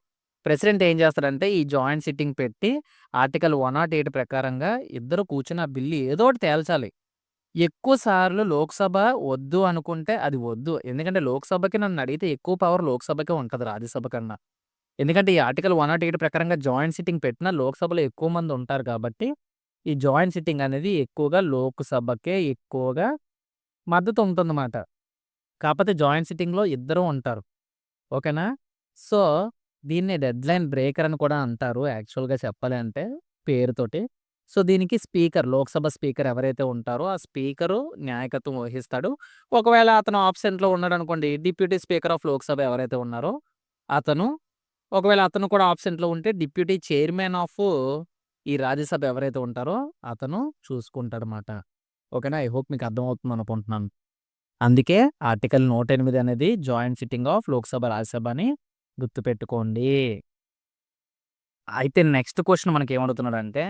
ప్రెసిడెంట్ ఏం చేస్తాడంటే ఈ జాయింట్ సిట్టింగ్ పెట్టి ఆర్టికల్ 108 ప్రకారంగా ఇద్దరు కూర్చొని ఆ బిల్లు ఏదో ఒకటి తేల్చాలి. ఎక్కువ సార్లు లోక్‌సభ వద్దు అనుకుంటే అది వద్దు. ఎందుకంటే లోక్‌సభకి నన్నడిగితే ఎక్కువ పవర్ లోక్‌సభకే ఉంటది రాజ్యసభ కన్నా. ఎందుకంటే ఈ ఆర్టికల్ 108 ప్రకారంగా జాయింట్ సిట్టింగ్ పెట్టినా లోక్‌సభలో ఎక్కువ మంది ఉంటారు కాబట్టి ఈ జాయింట్ సిట్టింగ్ అనేది ఎక్కువగా లోక్‌సభకే ఎక్కువగా మద్దతు ఉంటుందన్నమాట. కాపోతే జాయింట్ సిట్టింగ్‌లో ఇద్దరు ఉంటారు. ఓకేనా? సో, దీన్ని డెడ్‌లైన్ బ్రేకర్ అని కూడా అంటారు యాక్చువల్‌గా చెప్పాలి అంటే పేరుతోటి. సో, దీనికి స్పీకర్ లోక్‌సభ స్పీకర్ ఎవరైతే ఉంటారో ఆ స్పీకరు నాయకత్వం వహిస్తాడు. ఒకవేళ అతను ఆబ్సెంట్‌లో ఉన్నాడనుకోండి డిప్యూటీ స్పీకర్ ఆఫ్ లోక్‌సభ ఎవరైతే ఉన్నారో అతను ఒకవేళ అతను కూడా ఆబ్సెంట్‌లో ఉంటే డిప్యూటీ చైర్మన్ ఆఫ్ ఈ రాజ్యసభ ఎవరైతే ఉంటారో అతను చూసుకుంటాడన్నమాట. ఓకేనా? ఐ హోప్ మీకు అర్థమవుతుందనుకుంటున్నాను. అందుకే ఆర్టికల్ 108 అనేది joint sitting of Lok Sabha, Rajya Sabha అని గుర్తుపెట్టుకోండి. అయితే నెక్స్ట్ క్వెషన్ మనకేమడుగుతున్నాడంటే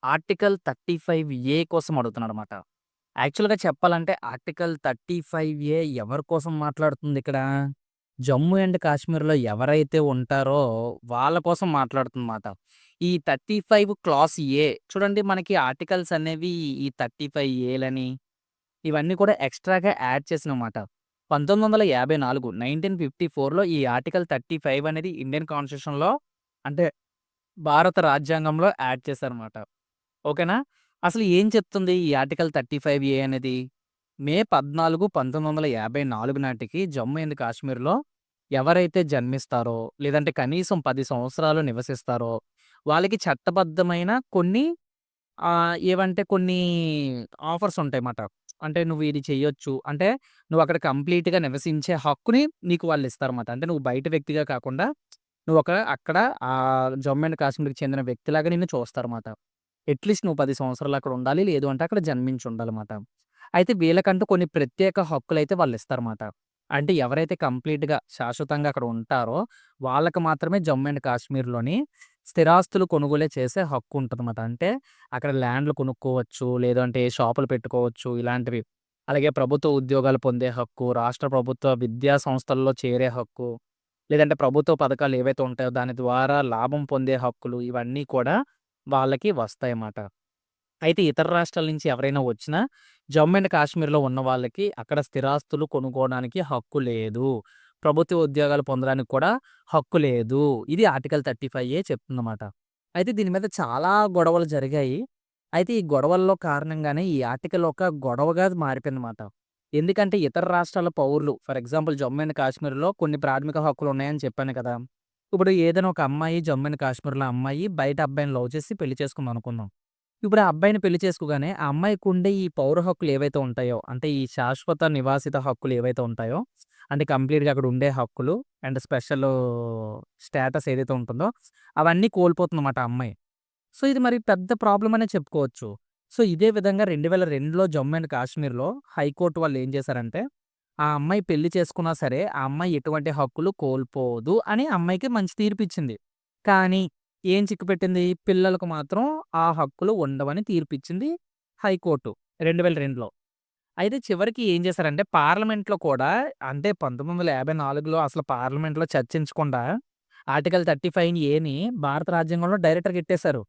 ఆర్టికల్ 35 కోసం అడుగుతున్నాడన్నమాట. యాక్చువల్‌గా చెప్పాలంటే ఆర్టికల్ 35 ఎవరి కోసం మాట్లాడుతుందిక్కడ? జమ్మూ అండ్ కాశ్మీర్‌లో ఎవరైతే ఉంటారో వాళ్ళ కోసం మాట్లాడుతుందన్నమాట. ఈ 35 క్లాస్ చూడండి మనకి ఆర్టికల్స్ అనేవి ఈ 35 ఏలని ఇవన్నీ కూడా ఎక్స్‌ట్రాగా యాడ్ చేసినమాట. 1954 1954లో ఈ ఆర్టికల్ 35 అనేది ఇండియన్ కాన్స్టిట్యూషన్‌లో అంటే భారత రాజ్యాంగంలో యాడ్ చేశారన్నమాట. ఓకేనా? అసలు ఏం చెప్తుంది ఈ ఆర్టికల్ 35 అనేది? మే 14, 1954 నాటికి జమ్మూ అండ్ కాశ్మీర్‌లో ఎవరైతే జన్మిస్తారో, లేదంటే కనీసం 10 సంవత్సరాలు నివసిస్తారో, వాళ్ళకి చట్టబద్ధమైన కొన్ని ఏవంటే కొన్ని ఆఫర్స్ ఉంటాయన్నమాట. అంటే నువ్వు ఇది చెయ్యొచ్చు. అంటే నువ్వక్కడ కంప్లీట్‌గా నివసించే హక్కుని నీకు వాళ్ళిస్తారన్నమాట. అంటే నువ్వు బయట వ్యక్తిగా కాకుండా నువ్వొక అక్కడ జమ్మూ అండ్ కాశ్మీర్‌కి చెందిన వ్యక్తిలాగా నిన్ను చూస్తారన్నమాట. అట్‌లీస్ట్ నువ్వు 10 సంవత్సరాలు అక్కడ ఉండాలి. లేదు అంటే అక్కడ జన్మించి ఉండాలన్నమాట. అయితే వీళ్ళకంటూ కొన్ని ప్రత్యేక హక్కులైతే వాళ్ళిస్తారన్నమాట. అంటే ఎవరైతే కంప్లీట్‌గా శాశ్వతంగా అక్కడ ఉంటారో వాళ్ళకి మాత్రమే జమ్మూ అండ్ కాశ్మీర్‌లోని స్థిరాస్తులు కొనుగోలే చేసే హక్కు ఉంటదన్నమాట. అంటే అక్కడ ల్యాండ్‌లు కొనుక్కోవచ్చు. లేదంటే షాపులు పెట్టుకోవచ్చు. ఇలాంటివి. అలాగే ప్రభుత్వ ఉద్యోగాలు పొందే హక్కు, రాష్ట్ర ప్రభుత్వ విద్యా సంస్థల్లో చేరే హక్కు, లేదంటే ప్రభుత్వ పథకాలు ఏవైతే ఉంటాయో దాని ద్వారా లాభం పొందే హక్కులు ఇవన్నీ కూడా వాళ్ళకి వస్తాయన్నమాట. అయితే ఇతర రాష్ట్రాల నుంచి ఎవరైనా వచ్చినా జమ్మూ అండ్ కాశ్మీర్‌లో ఉన్న వాళ్ళకి అక్కడ స్థిరాస్తులు కొనుక్కోవడానికి హక్కు లేదు. ప్రభుత్వ ఉద్యోగాలు పొందడానికి కూడా హక్కు లేదు. ఇది ఆర్టికల్ 35 చెప్తుందన్నమాట. అయితే దీని మీద చాలా గొడవలు జరిగాయి. అయితే ఈ గొడవల్లో కారణంగానే ఈ ఆర్టికల్ ఒక గొడవగా మారిపోయిందన్నమాట. ఎందుకంటే ఇతర రాష్ట్రాల పౌరులు ఫర్ ఎగ్జాంపుల్ జమ్మూ అండ్ కాశ్మీర్‌లో కొన్ని ప్రాథమిక హక్కులు ఉన్నాయని చెప్పాను కదా! ఇప్పుడు ఏదైనా ఒక అమ్మాయి జమ్మూ అండ్ కాశ్మీర్‌లో అమ్మాయి బయట అబ్బాయిని లవ్ చేసి పెళ్లి చేసుకుందనుకుందాం. ఇప్పుడు ఆ అబ్బాయిని పెళ్లి చేసుకోగానే, ఆ అమ్మాయికుండే ఈ పౌర హక్కులు ఏవైతే ఉంటాయో, అంటే ఈ శాశ్వత నివాసిత హక్కులు ఏవైతే ఉంటాయో, అంటే కంప్లీట్‌గా అక్కడ ఉండే హక్కులు అండ్ స్పెషల్ స్టేటస్ ఏదైతే ఉంటుందో, అవన్నీ కోల్పోతుందన్నమాట ఆ అమ్మాయి. సో, ఇది మరి పెద్ద ప్రాబ్లమ్ అనే చెప్పుకోవచ్చు. సో, ఇదే విధంగా 2002లో జమ్మూ అండ్ కాశ్మీర్‌లో హైకోర్ట్ వాళ్ళు ఏం చేశారంటే, ఆ అమ్మాయి పెళ్లి చేసుకున్నా సరే, ఆ అమ్మాయి ఎటువంటి హక్కులు కోల్పోదు అని ఆ అమ్మాయికి మంచి తీర్పిచ్చింది. కానీ ఏం చిక్కుపెట్టింది? పిల్లలకు మాత్రం ఆ హక్కులు ఉండవని తీర్పిచ్చింది హైకోర్టు 2002లో. అయితే చివరికి ఏం చేశారంటే పార్లమెంట్‌లో కూడా అంటే 1954లో అసలు పార్లమెంట్‌లో చర్చించకుండా ఆర్టికల్ 35 భారత రాజ్యాంగంలో డైరెక్టర్‌గా ఎట్టేశారు.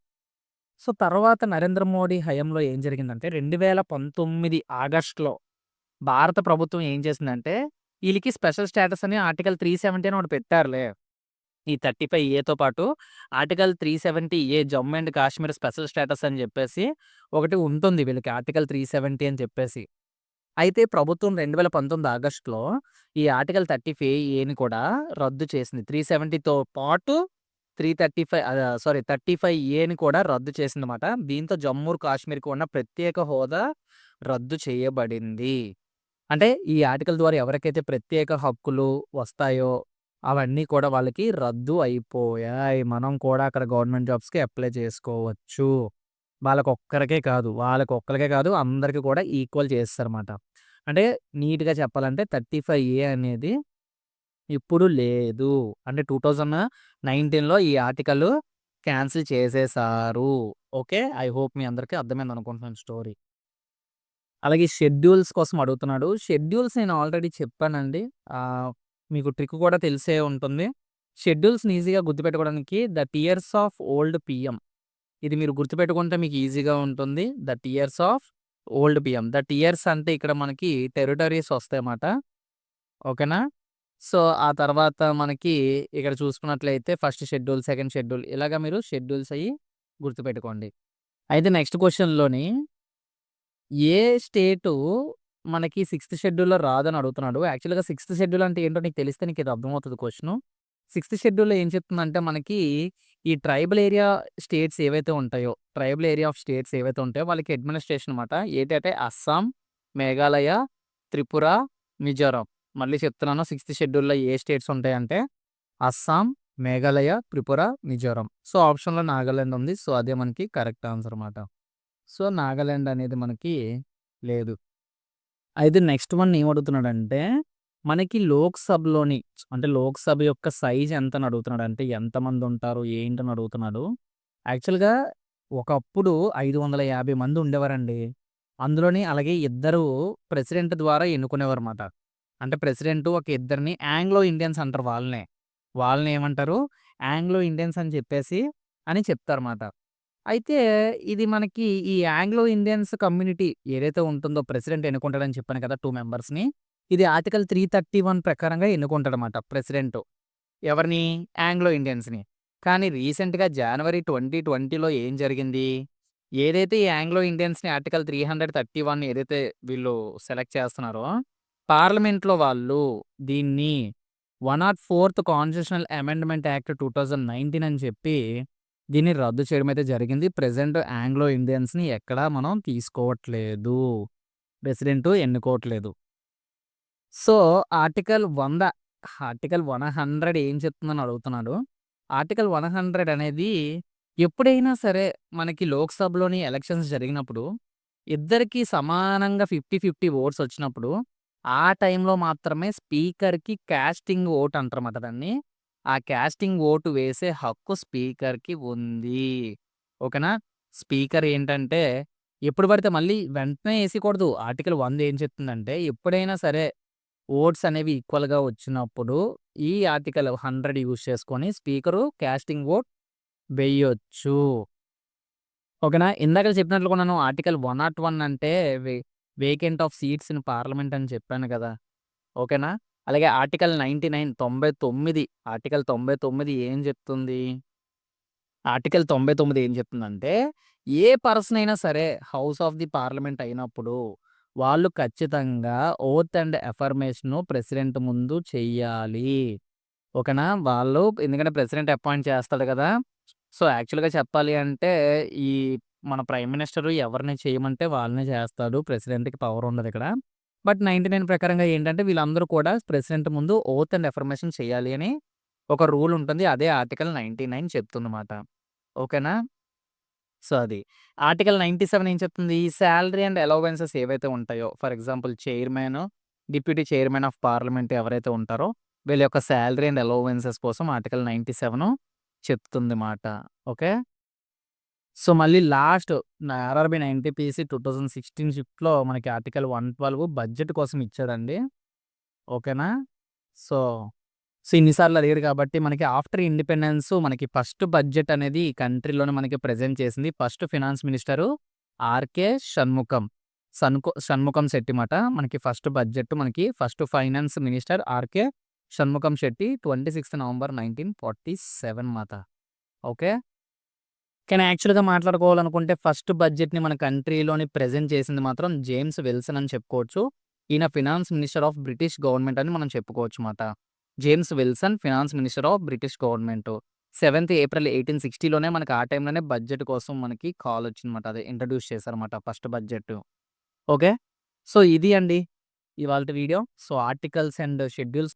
సో, తర్వాత నరేంద్ర మోడీ హయాంలో ఏం జరిగిందంటే 2019 ఆగస్ట్‌లో భారత ప్రభుత్వం ఏం చేసిందంటే ఈళ్ళకి స్పెషల్ స్టేటస్ అని ఆర్టికల్ 370 అని ఒకటి పెట్టారులే. ఈ 35 పాటు article 370 Jammu and Kashmir special status అని జెప్పేసి ఒకటి ఉంటుంది వీళ్ళకి ఆర్టికల్ 370 అని చెప్పేసి. అయితే ప్రభుత్వం 2019 ఆగస్ట్‌లో ఈ ఆర్టికల్ 35 కూడా రద్దు చేసింది. 370తో పాటు 35 కూడా రద్దు చేసిందన్నమాట. దీంతో జమ్మూ కాశ్మీర్‌కి ఉన్న ప్రత్యేక హోదా రద్దు చేయబడింది. అంటే ఈ ఆర్టికల్ ద్వారా ఎవరికైతే ప్రత్యేక హక్కులు వస్తాయో అవన్నీ కూడా వాళ్ళకి రద్దు అయిపోయాయి. మనం కూడా అక్కడ గవర్నమెంట్ జాబ్స్‌కి అప్లై చేసుకోవచ్చు. వాళ్ళకొక్కళ్ళకే కాదు అందరికి కూడా ఈక్వల్ చేసేసారన్నమాట. అంటే నీట్‌గా చెప్పాలంటే 35A అనేది ఇప్పుడు లేదు. అంటే 2019లో ఈ ఆర్టికల్ క్యాన్సిల్ చేసేసారు. ఓకే. ఐ హోప్ మీ అందరికి అర్థమైందనుకుంటున్నాను స్టోరీ. అలాగే షెడ్యూల్స్ కోసం అడుగుతున్నాడు. షెడ్యూల్స్ నేను ఆల్రెడీ చెప్పానండి. మీకు ట్రిక్ కూడా తెలిసే ఉంటుంది. షెడ్యూల్స్‌ని ఈజీగా గుర్తుపెట్టుకోవడానికి the tears of old PM. ఇది మీరు గుర్తుపెట్టుకుంటే మీకు ఈజీగా ఉంటుంది. The tears of old PM. The tears అంటే ఇక్కడ మనకి టెరిటరీస్ వస్తాయన్నమాట. ఓకేనా? సో, ఆ తర్వాత మనకి ఇక్కడ చూసుకున్నట్లయితే ఫస్ట్ షెడ్యూల్, సెకండ్ షెడ్యూల్ ఇలాగ మీరు షెడ్యూల్స్ అయ్యి గుర్తుపెట్టుకోండి. అయితే నెక్స్ట్ క్వెషన్‌లోని ఏ స్టేటు మనకి సిక్స్త్ షెడ్యూల్‌లో రాదని అడుగుతున్నాడు. యాక్చువల్‌గా సిక్స్త్ షెడ్యూల్ అంటే ఏంటో నీకు తెలిస్తే నీకిది అర్థమవుతది క్వెషను. సిక్స్త్ షెడ్యూల్‌లో ఏం చెప్తుందంటే మనకి ఈ ట్రైబల్ ఏరియా స్టేట్స్ ఏవైతే ఉంటాయో, ట్రైబల్ ఏరియా ఆఫ్ స్టేట్స్ ఏవైతే ఉంటాయో వాళ్ళకి అడ్మినిస్ట్రేషన్ మాట. ఏంటంటే అస్సాం, మేఘాలయ, త్రిపుర, మిజోరాం. మళ్ళీ చెప్తున్నాను సిక్స్త్ షెడ్యూల్‌లో ఏ స్టేట్స్ ఉంటాయంటే అస్సాం, మేఘాలయ, త్రిపుర, మిజోరాం. సో, ఆప్షన్‌లో నాగాలాండ్ ఉంది. సో, అదే మనకి కరెక్ట్ ఆన్సర్ మాట. సో, నాగాలాండ్ అనేది మనకి లేదు. అయితే నెక్స్ట్ వన్ ఏమడుగుతున్నాడంటే, మనకి లోక్‌సభలోని అంటే లోక్‌సభ యొక్క సైజ్ ఎంతని అడుగుతున్నాడు. అంటే ఎంతమందుంటారు, ఏంటని అడుగుతున్నాడు. యాక్చువల్‌గా ఒకప్పుడు 550 మంది ఉండేవారండి. అందులోని అలాగే ఇద్దరు ప్రెసిడెంట్ ద్వారా ఎన్నుకునేవారుమాట. అంటే ప్రెసిడెంట్ ఒక ఇద్దరిని ఆంగ్లో ఇండియన్స్ అంటారు వాళ్ళనే. వాళ్ళని ఏమంటారు? ఆంగ్లో ఇండియన్స్ అని చెప్పేసి అని చెప్తారుమాట. అయితే ఇది మనకి ఈ ఆంగ్లో ఇండియన్స్ కమ్యూనిటీ ఏదైతే ఉంటుందో ప్రెసిడెంట్ ఎన్నుకుంటాడని చెప్పాను కదా! 2 మెంబర్స్‌ని. ఇది ఆర్టికల్ 331 ప్రకారంగా ఎన్నుకుంటాడన్నమాట ప్రెసిడెంట్. ఎవరిని? ఆంగ్లో ఇండియన్స్‌ని. కానీ రీసెంట్‌గా జనవరి 2020లో ఏం జరిగింది? ఏదైతే ఈ ఆంగ్లో ఇండియన్స్‌ని ఆర్టికల్ 331 ఏదైతే వీళ్ళు సెలెక్ట్ చేస్తున్నారో, పార్లమెంట్‌లో వాళ్ళు దీన్ని 104థ్ కాన్స్టిట్యూషనల్ అమెండ్మెంట్ యాక్ట్ 2019 అని చెప్పి దీన్ని రద్దు చేయడం అయితే జరిగింది. ప్రెజెంట్ ఆంగ్లో ఇండియన్స్‌ని ఎక్కడా మనం తీసుకోవట్లేదు. ప్రెసిడెంట్ ఎన్నుకోవట్లేదు. సో, ఆర్టికల్ 100 ఆర్టికల్ 100 ఏం చెప్తుందని అడుగుతున్నాడు. ఆర్టికల్ 100 అనేది ఎప్పుడైనా సరే మనకి లోక్‌సభలోని ఎలక్షన్స్ జరిగినప్పుడు ఇద్దరికీ సమానంగా 50, 50 ఓట్స్ వచ్చినప్పుడు ఆ టైంలో మాత్రమే స్పీకర్‌కి కాస్టింగ్ ఓట్ అంటారన్నమాట దాన్ని. ఆ కాస్టింగ్ ఓటు వేసే హక్కు స్పీకర్‌కి ఉంది. ఓకేనా? స్పీకర్ ఏంటంటే ఎప్పుడు పడితే మళ్ళీ వెంటనే ఏసేయకూడదు. ఆర్టికల్ 100 ఏం చెప్తుందంటే ఎప్పుడైనా సరే ఓట్స్ అనేవి ఈక్వల్‌గా వచ్చినప్పుడు ఈ ఆర్టికల్ 100 యూజ్ చేసుకొని స్పీకరు కాస్టింగ్ ఓట్ వేయొచ్చు. ఓకేనా? ఇందాకల చెప్పినట్లుగా ఆర్టికల్ 101 అంటే vacant of seats in parliament అని చెప్పాను కదా! ఓకేనా? అలాగే ఆర్టికల్ 99 ఆర్టికల్ 99 ఏం చెప్తుంది? ఆర్టికల్ 99 ఏం చెప్తుందంటే, ఏ పర్సన్ అయినా సరే హౌస్ ఆఫ్ ది పార్లమెంట్ అయినప్పుడు, వాళ్ళు ఖచ్చితంగా ఓత్ అండ్ అఫర్మేషను ప్రెసిడెంట్ ముందు చెయ్యాలి. ఓకేనా? వాళ్ళు ఎందుకంటే ప్రెసిడెంట్ అపాయింట్ చేస్తాడు కదా! సో, యాక్చువల్‌గా చెప్పాలి అంటే, ఈ మన ప్రైమ్ మినిస్టరు ఎవరిని చేయమంటే వాళ్ళనే చేస్తాడు. ప్రెసిడెంట్‌కి పవర్ ఉండదిక్కడ. బట్ 99 ప్రకారంగా ఏంటంటే, వీళ్ళందరూ కూడా ప్రెసిడెంట్ ముందు ఓత్ అండ్ అఫర్మేషన్ చేయాలి అని ఒక రూల్ ఉంటుంది. అదే ఆర్టికల్ 99 చెప్తుందన్నమాట. ఓకేనా? సో, అది. ఆర్టికల్ 97 ఏం చెప్తుంది? సాలరీ అండ్ అలవెన్సెస్ ఏవైతే ఉంటాయో, for example chairman, deputy chairman of parliament ఎవరైతే ఉంటారో, వీళ్ళ యొక్క సాలరీ అండ్ అలవెన్సెస్ కోసం ఆర్టికల్ 97 చెప్తుంది మాట. ఓకే. సో, మళ్ళీ లాస్ట్ ఆర్ఆర్‌బీ 90 పీసీ 2016 షిఫ్ట్‌లో మనకి ఆర్టికల్ 112 బడ్జెట్ కోసం ఇచ్చాడండి. ఓకేనా? సో సో, ఇన్ని సార్లు అడిగాడు కాబట్టి మనకి ఆఫ్టర్ ఇండిపెండెన్స్ మనకి ఫస్ట్ బడ్జెట్ అనేది ఈ కంట్రీలోనే మనకి ప్రెజెంట్ చేసింది. First finance minister R K Shanmukham. Shanmukham Chetty మాట. మనకి ఫస్ట్ బడ్జెట్ మనకి first finance minister R K Shanmukham Chetty 26 November 1947 మాట. ఓకే. కానీ యాక్చువల్‌గా మాట్లాడుకోవాలనుకుంటే ఫస్ట్ బడ్జెట్‌ని మన కంట్రీలోని ప్రెజెంట్ చేసింది మాత్రం జేమ్స్ విల్సన్ అని చెప్పుకోవచ్చు. ఈయన finance minister of British government అని మనం చెప్పుకోవచ్చు మాట. James Wilson finance minister of British government. 7థ్ ఏప్రిల్ 1860లోనే మనకి ఆ టైంలోనే బడ్జెట్ కోసం మనకి కాల్ వచ్చిందన్నమాట. అదే ఇంట్రొడ్యూస్ చేశారన్నమాట ఫస్ట్ బడ్జెట్. ఓకే. సో, ఇది అండి ఇవాల్టి video. So, articles and schedules